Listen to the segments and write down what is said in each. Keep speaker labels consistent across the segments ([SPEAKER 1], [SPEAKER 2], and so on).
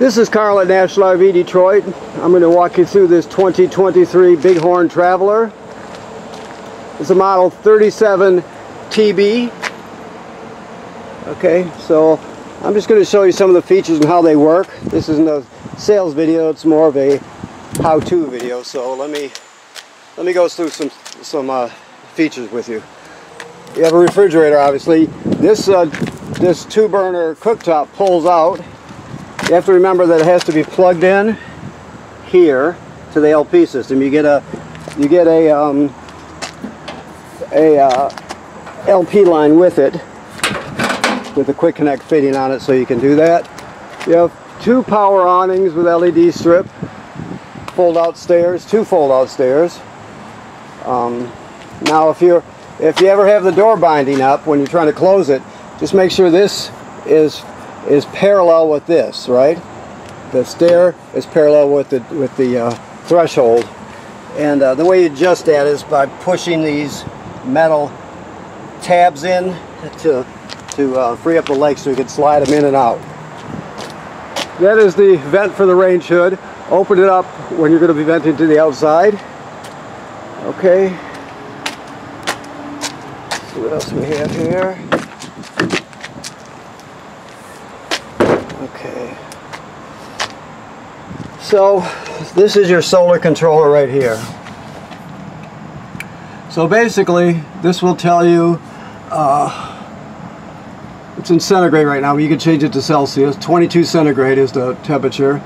[SPEAKER 1] This is Carl at National RV Detroit. I'm going to walk you through this 2023 Bighorn Traveler. It's a model 37 TB. Okay, so I'm just going to show you some of the features and how they work. This isn't a sales video, it's more of a how-to video. So let me go through some features with you. You have a refrigerator, obviously. This 2-burner cooktop pulls out. You have to remember that it has to be plugged in here to the LP system. You get a LP line with it, with a quick connect fitting on it, so you can do that. You have 2 power awnings with LED strip, fold-out stairs, 2 fold-out stairs. Now, if you ever have the door binding up when you're trying to close it, just make sure this is parallel with this, right? The stair is parallel with the threshold, and the way you adjust that is by pushing these metal tabs in to free up the legs so you can slide them in and out. That is the vent for the range hood. Open it up when you're going to be venting to the outside. Okay. Let's see what else we have here. Okay. So this is your solar controller right here. So basically, this will tell you it's in centigrade right now. You can change it to Celsius. 22 centigrade is the temperature.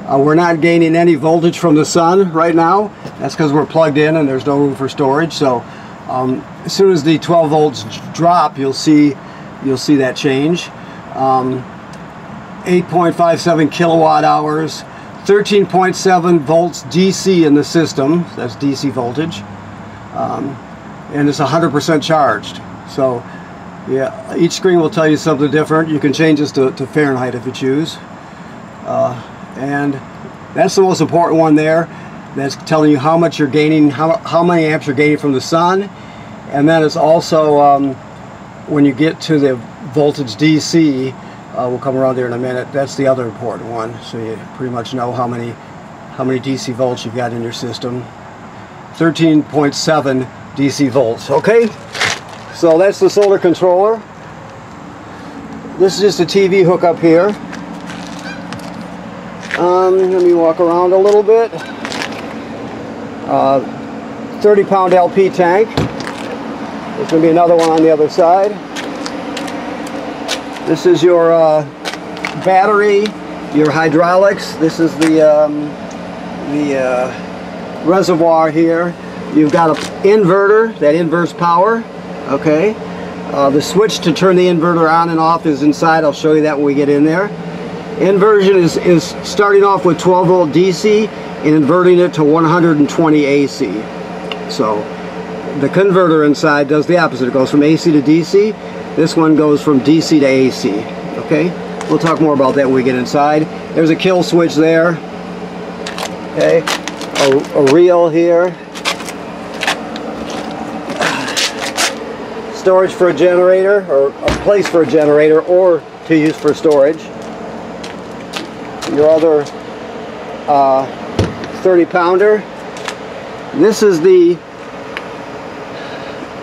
[SPEAKER 1] We're not gaining any voltage from the sun right now. That's because we're plugged in and there's no room for storage. So as soon as the 12 volts drop, you'll see that change. 8.57 kilowatt hours, 13.7 volts DC in the system. That's DC voltage, and it's 100% charged. So yeah, each screen will tell you something different. You can change this to Fahrenheit if you choose, and that's the most important one there. That's telling you how much you're gaining, how many amps you're gaining from the sun. And then it's also when you get to the voltage DC, we'll come around there in a minute. That's the other important one, so you pretty much know how many DC volts you've got in your system. 13.7 DC volts. Okay, so that's the solar controller. This is just a TV hookup here. Let me walk around a little bit. 30-pound LP tank. There's going to be another one on the other side. This is your battery, your hydraulics. This is the reservoir here. You've got an inverter that inverts power. Okay. The switch to turn the inverter on and off is inside. I'll show you that when we get in there. Inversion is starting off with 12 volt DC and inverting it to 120 AC. So the converter inside does the opposite. It goes from AC to DC. This one goes from DC to AC. Okay, we'll talk more about that when we get inside. There's a kill switch there. Okay, a reel here. Storage for a generator, or a place for a generator, or to use for storage. Your other 30-pounder. This is the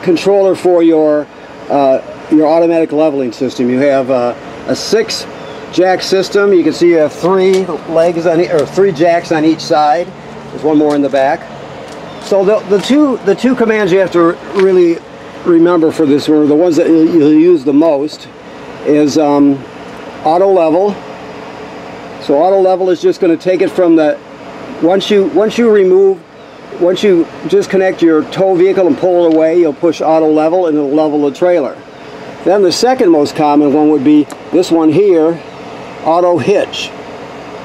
[SPEAKER 1] controller for your automatic leveling system. You have a 6-jack system. You can see you have 3 legs on, or 3 jacks on each side. There's one more in the back. So the two commands you have to really remember for this one, the ones that you'll use the most, is auto level. So auto level is just going to take it from the once you disconnect your tow vehicle and pull it away, you'll push auto level and it'll level the trailer. Then the second most common one would be this one here, auto hitch.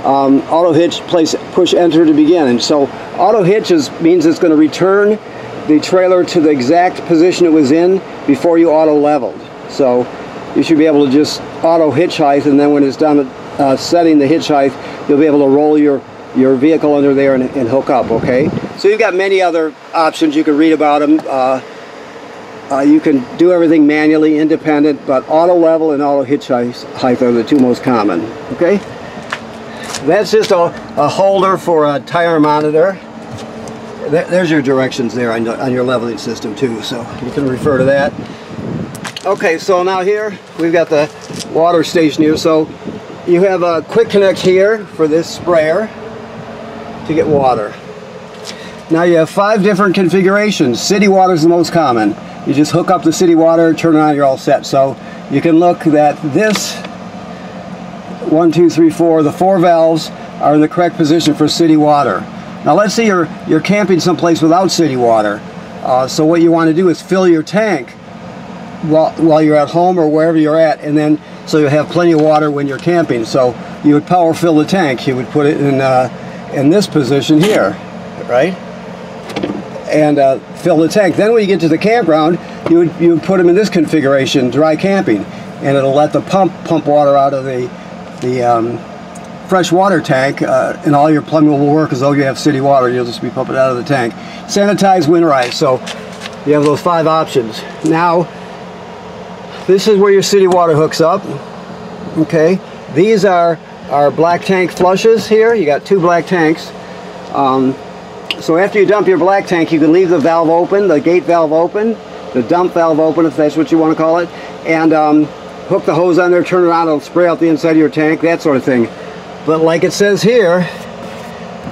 [SPEAKER 1] Auto hitch, push enter to begin. And so auto hitch means it's going to return the trailer to the exact position it was in before you auto leveled. So you should be able to just auto hitch height, and then when it's done setting the hitch height, you'll be able to roll your vehicle under there and hook up. Okay, so you've got many other options. You can read about them. You can do everything manually, independent, but auto level and auto hitch height are the 2 most common. Okay. That's just a holder for a tire monitor. There's your directions there on your leveling system too, so you can refer to that. Okay, so now here we've got the water station here. So you have a quick connect here for this sprayer to get water. Now you have 5 different configurations. City water is the most common. You just hook up the city water, turn it on, you're all set. So you can look that this 1, 2, 3, 4, the 4 valves are in the correct position for city water. Now let's say you're camping someplace without city water. So what you want to do is fill your tank while you're at home or wherever you're at, and then so you have plenty of water when you're camping. So you would power fill the tank. You would put it in this position here, right? And fill the tank. Then when you get to the campground, you would put them in this configuration, dry camping, and it'll let the pump water out of the fresh water tank, and all your plumbing will work as though you have city water. You'll just be pumping it out of the tank. Sanitized, winterized. So you have those 5 options. Now, this is where your city water hooks up. Okay, these are our black tank flushes here. You got 2 black tanks. So after you dump your black tank, you can leave the valve open, the gate valve open, the dump valve open, if that's what you want to call it, and hook the hose on there, turn it on, it'll spray out the inside of your tank, that sort of thing. But like it says here,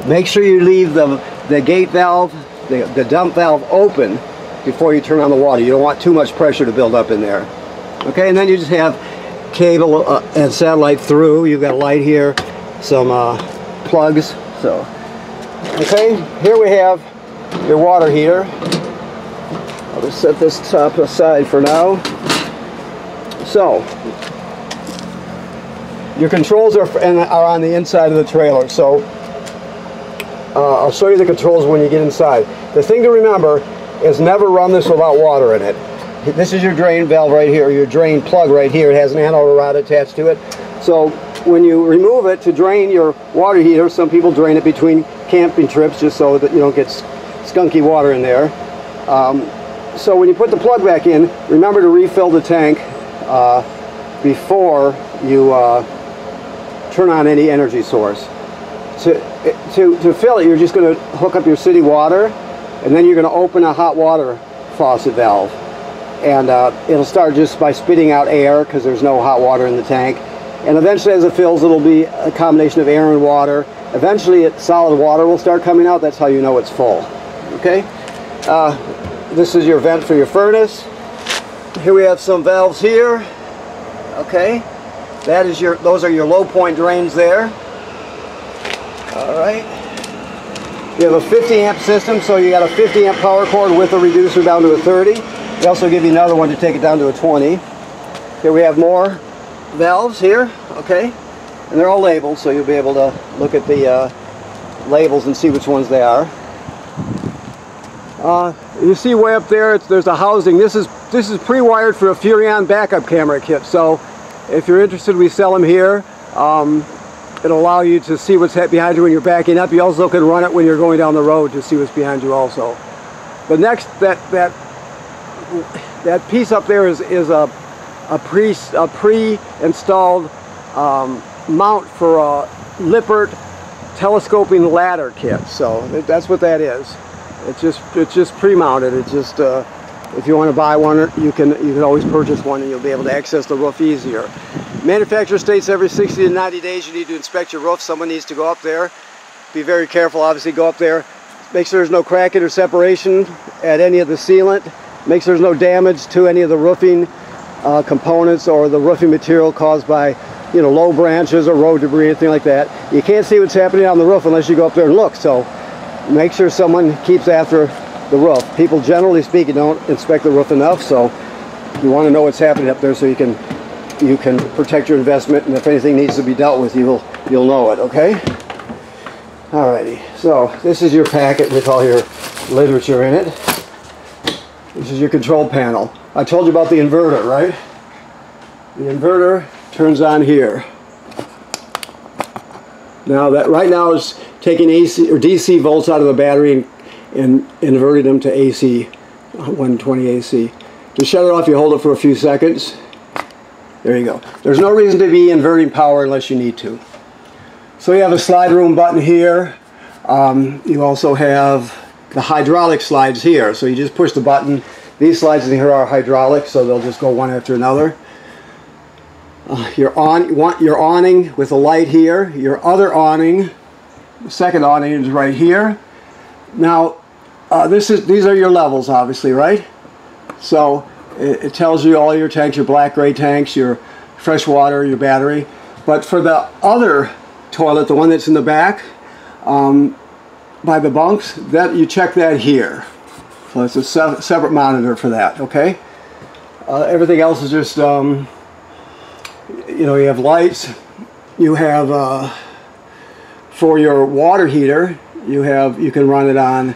[SPEAKER 1] make sure you leave the gate valve, the dump valve open before you turn on the water. You don't want too much pressure to build up in there. Okay, and then you just have cable and satellite through. You've got a light here, some plugs. So, okay, here we have your water heater. I'll just set this top aside for now. So, your controls are on the inside of the trailer. So, I'll show you the controls when you get inside. The thing to remember is never run this without water in it. This is your drain valve right here, your drain plug right here. It has an anode rod attached to it. So when you remove it to drain your water heater, some people drain it between camping trips just so that you don't get skunky water in there. So when you put the plug back in, remember to refill the tank before you turn on any energy source. To fill it, you're just going to hook up your city water, and then you're going to open a hot water faucet valve. And it'll start just by spitting out air because there's no hot water in the tank. And eventually as it fills, it'll be a combination of air and water. Eventually solid water will start coming out. That's how you know it's full. Okay? This is your vent for your furnace. Here we have some valves here. Okay? Those are your low point drains there. Alright. You have a 50 amp system, so you got a 50 amp power cord with a reducer down to a 30. They also give you another one to take it down to a 20. Here we have more valves here, okay? And they're all labeled, so you'll be able to look at the labels and see which ones they are. You see way up there, there's a housing. This is pre-wired for a Furrion backup camera kit. So if you're interested, we sell them here. It'll allow you to see what's behind you when you're backing up. You also can run it when you're going down the road to see what's behind you also. But next, that piece up there is a pre-installed mount for a Lippert telescoping ladder kit. So that's what that is. It's just pre-mounted. It's just if you want to buy one, you can always purchase one, and you'll be able to access the roof easier. Manufacturer states every 60 to 90 days you need to inspect your roof. Someone needs to go up there. Be very careful. Obviously, go up there. Make sure there's no cracking or separation at any of the sealant. Make sure there's no damage to any of the roofing components or the roofing material caused by, low branches or road debris, anything like that. You can't see what's happening on the roof unless you go up there and look. So make sure someone keeps after the roof. People, generally speaking, don't inspect the roof enough. So you want to know what's happening up there so you can protect your investment, and if anything needs to be dealt with, you'll know it. Okay. Alrighty. So this is your packet with all your literature in it. This is your control panel. I told you about the inverter, right? The inverter turns on here. Now that right now is taking AC or DC volts out of the battery and inverting them to AC, 120 AC. To shut it off, you hold it for a few seconds. There you go. There's no reason to be inverting power unless you need to. So you have a slide room button here. You also have the hydraulic slides here. So you just push the button. These slides in here are hydraulic, so they'll just go one after another. Your awning with a light here. Your other awning, the second awning, is right here. Now, these are your levels, obviously, right? So it tells you all your tanks, your black gray tanks, your fresh water, your battery. But for the other toilet, the one that's in the back, by the bunks, that you check that here. So it's a separate monitor for that, okay? Everything else is just, you know, you have lights. You have, for your water heater, you can run it on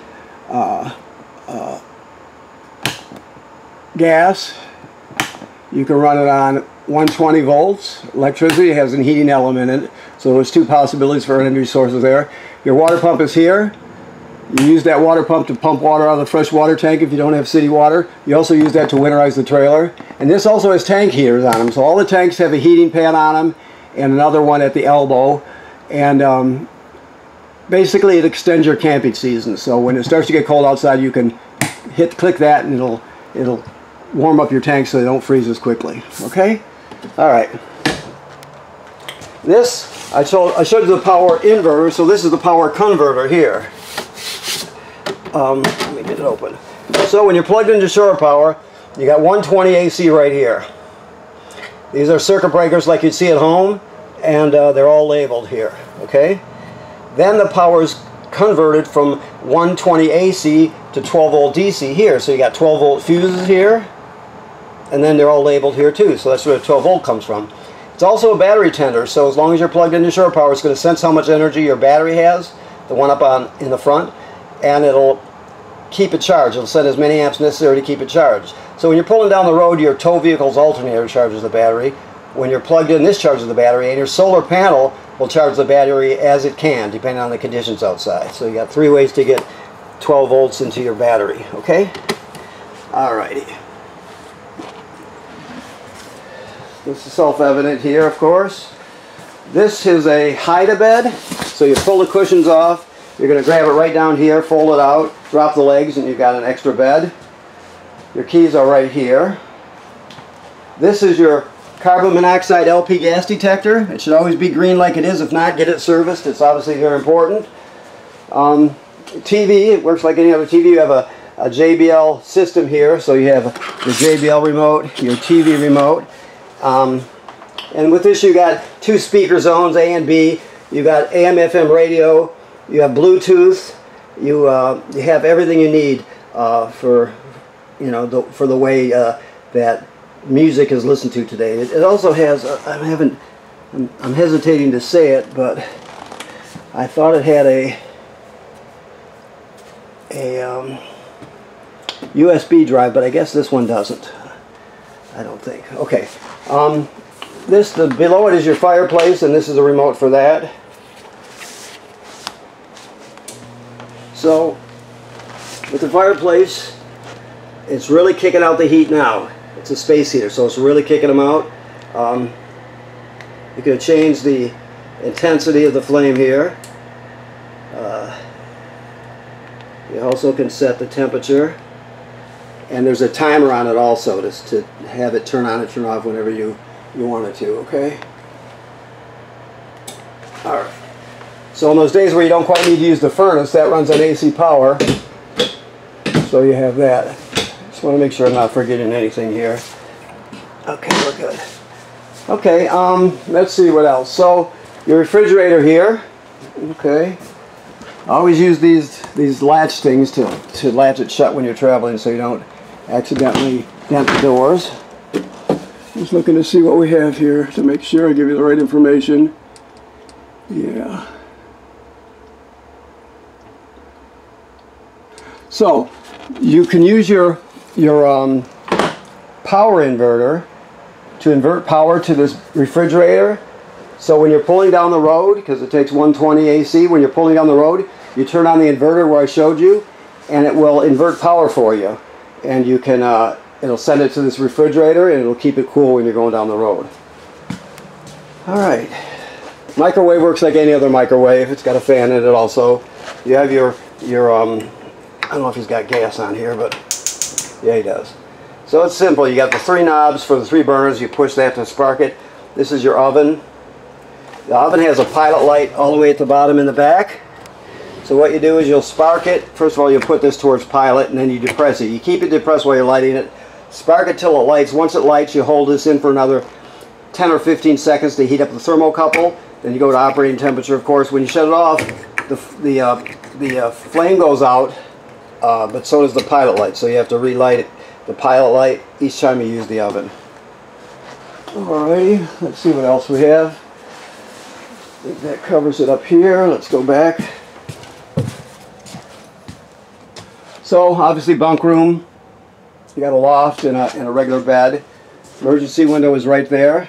[SPEAKER 1] gas. You can run it on 120 volts. Electricity has a heating element in it. So there's two possibilities for energy sources there. Your water pump is here. You use that water pump to pump water out of the fresh water tank if you don't have city water. You also use that to winterize the trailer. And this also has tank heaters on them. So all the tanks have a heating pad on them and another one at the elbow. And basically it extends your camping season. So when it starts to get cold outside, you can click that and it'll warm up your tank so they don't freeze as quickly. Okay? Alright. This, I showed you the power inverter, so this is the power converter here. Let me get it open. So when you're plugged into shore power, you got 120 AC right here. These are circuit breakers like you'd see at home, and they're all labeled here. Okay? Then the power is converted from 120 AC to 12 volt DC here. So you got 12 volt fuses here, and then they're all labeled here too. So that's where the 12 volt comes from. It's also a battery tender, so as long as you're plugged into shore power, it's going to sense how much energy your battery has, the one up in the front, and it'll keep it charged. It'll send as many amps necessary to keep it charged. So when you're pulling down the road, your tow vehicle's alternator charges the battery. When you're plugged in, this charges the battery, and your solar panel will charge the battery as it can, depending on the conditions outside. So you got 3 ways to get 12 volts into your battery. Okay? Alrighty. This is self-evident here, of course. This is a hide-a-bed. So you pull the cushions off. You're going to grab it right down here, fold it out, drop the legs, and you've got an extra bed. Your keys are right here. This is your carbon monoxide LP gas detector. It should always be green like it is. If not, get it serviced. It's obviously very important. TV, it works like any other TV. You have a JBL system here. So you have the JBL remote, your TV remote. And with this you got 2 speaker zones, A and B. You got AM, FM radio. You have Bluetooth. You have everything you need for, you know, for the way that music is listened to today. It also has, I'm hesitating to say it, but I thought it had a USB drive, but I guess this one doesn't. I don't think. Okay. Below it is your fireplace, and this is a remote for that. So, with the fireplace, it's really kicking out the heat now. It's a space heater, so it's really kicking them out. You can change the intensity of the flame here. You also can set the temperature. And there's a timer on it also to have it turn on and turn off whenever you want it to, okay? Alright. So on those days where you don't quite need to use the furnace, that runs on AC power. So you have that. Just want to make sure I'm not forgetting anything here. Okay, we're good. Okay, let's see what else. So your refrigerator here. Okay. I always use these latch things to latch it shut when you're traveling so you don't accidentally dent the doors. Just looking to see what we have here to make sure I give you the right information. Yeah. So you can use your power inverter to invert power to this refrigerator. So when you're pulling down the road, because it takes 120 AC, when you're pulling down the road, you turn on the inverter where I showed you, and it will invert power for you. And you can, it'll send it to this refrigerator, and it'll keep it cool when you're going down the road. Alright. Microwave works like any other microwave. It's got a fan in it also. You have your I don't know if he's got gas on here, but yeah, he does. So it's simple. You got the 3 knobs for the 3 burners. You push that to spark it. This is your oven. The oven has a pilot light all the way at the bottom in the back. So what you do is you'll spark it. First of all, you put this towards pilot, and then you depress it. You keep it depressed while you're lighting it. Spark it till it lights. Once it lights, you hold this in for another 10 or 15 seconds to heat up the thermocouple. Then you go to operating temperature, of course. When you shut it off, the flame goes out, but so does the pilot light. So you have to relight it, the pilot light each time you use the oven. Alrighty, let's see what else we have. I think that covers it up here. Let's go back. So obviously bunk room. You got a loft and a regular bed. Emergency window is right there.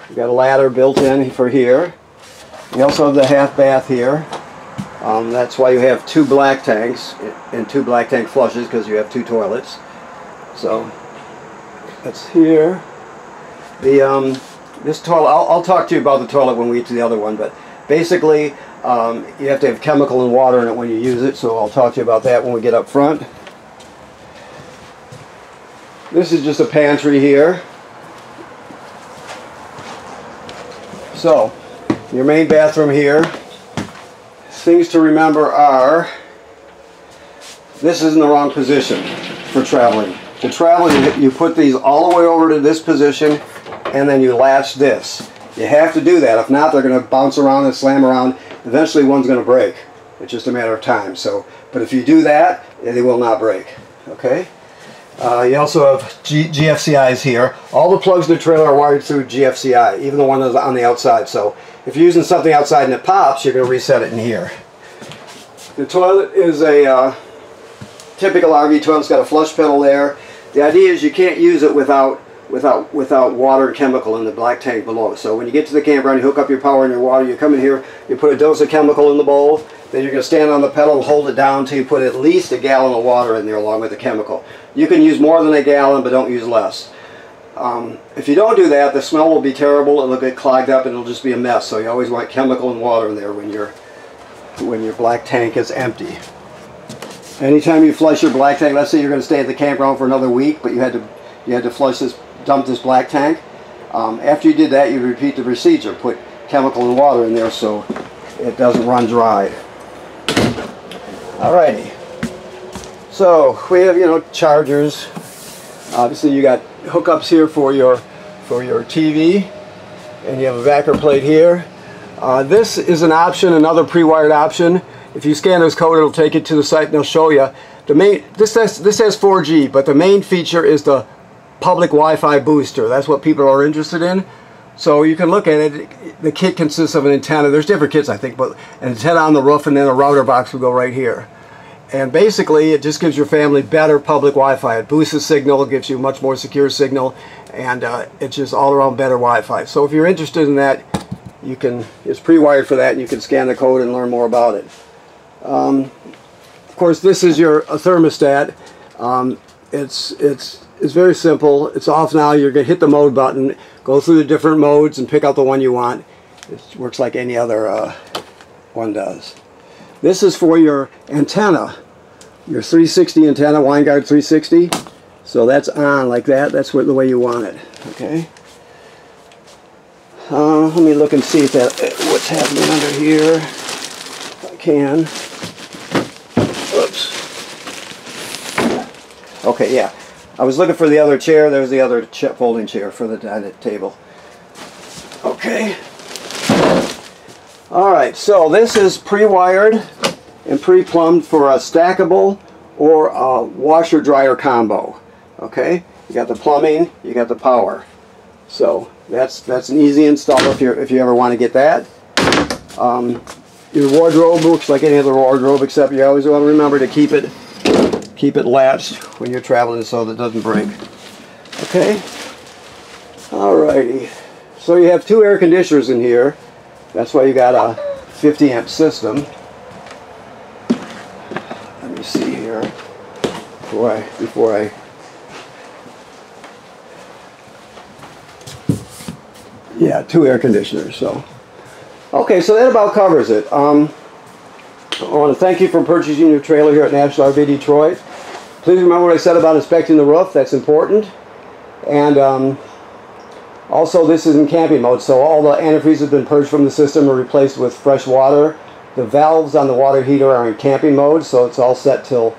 [SPEAKER 1] You got a ladder built in for here. You also have the half bath here. That's why you have 2 black tanks and 2 black tank flushes, because you have 2 toilets. So that's here. This toilet, I'll talk to you about the toilet when we get to the other one, but basically you have to have chemical and water in it when you use it, so I'll talk to you about that when we get up front. This is just a pantry here. So, your main bathroom here. Things to remember are, this is in the wrong position for traveling. To travel, you put these all the way over to this position, and then you latch this. You have to do that. If not, they're going to bounce around and slam around. Eventually one's going to break. It's just a matter of time. So, but if you do that, they will not break. Okay? You also have GFCIs here. All the plugs in the trailer are wired through GFCI, even the one that's on the outside. So if you're using something outside and it pops, you're going to reset it in here. The toilet is a typical RV toilet. It's got a flush pedal there. The idea is you can't use it without water and chemical in the black tank below. So when you get to the campground, you hook up your power and your water, you come in here, you put a dose of chemical in the bowl, then you're going to stand on the pedal and hold it down until you put at least a gallon of water in there along with the chemical. You can use more than a gallon, but don't use less. If you don't do that, the smell will be terrible, it'll get clogged up, and it'll just be a mess. So you always want chemical and water in there when your black tank is empty. Anytime you flush your black tank, let's say you're going to stay at the campground for another week, but you had to flush this, dump this black tank. After you did that, you repeat the procedure. Put chemical and water in there so it doesn't run dry. Alrighty. So we have chargers. Obviously you got hookups here for your TV, and you have a backer plate here. This is an option, another pre-wired option. If you scan this code, it'll take you to the site and they'll show you. This has 4G, but the main feature is the public Wi-Fi booster. That's what people are interested in. So you can look at it. The kit consists of an antenna. There's different kits, I think, but an antenna on the roof, and then a router box will go right here. And basically, it just gives your family better public Wi-Fi. It boosts the signal, it gives you much more secure signal, and it's just all around better Wi-Fi. So if you're interested in that, it's pre-wired for that, and you can scan the code and learn more about it. Of course, this is your thermostat. It's very simple. It's off now. You're going to hit the mode button, go through the different modes, and pick out the one you want. It works like any other one does. This is for your antenna, your 360 antenna, WineGuard 360. So that's on like that. That's the way you want it. Okay. Let me look and see what's happening under here. If I can. Oops. Okay, yeah. I was looking for the other chair. There's the other folding chair for the dining table. Okay. Alright, so this is pre-wired and pre-plumbed for a stackable or a washer-dryer combo. Okay? You got the plumbing, you got the power. So that's an easy install if you ever want to get that. Your wardrobe looks like any other wardrobe, except you always want to remember to keep it latched when you're traveling so that it doesn't break. Okay? Alrighty. So you have 2 air conditioners in here. That's why you got a 50 amp system. Let me see here before I yeah, 2 air conditioners. So Okay, so that about covers it. I want to thank you for purchasing your trailer here at National RV Detroit. Please remember what I said about inspecting the roof. That's important. And also, this is in camping mode, so all the antifreeze has been purged from the system and replaced with fresh water. The valves on the water heater are in camping mode, so it's all set till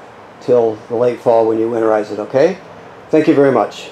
[SPEAKER 1] the late fall when you winterize it, okay? Thank you very much.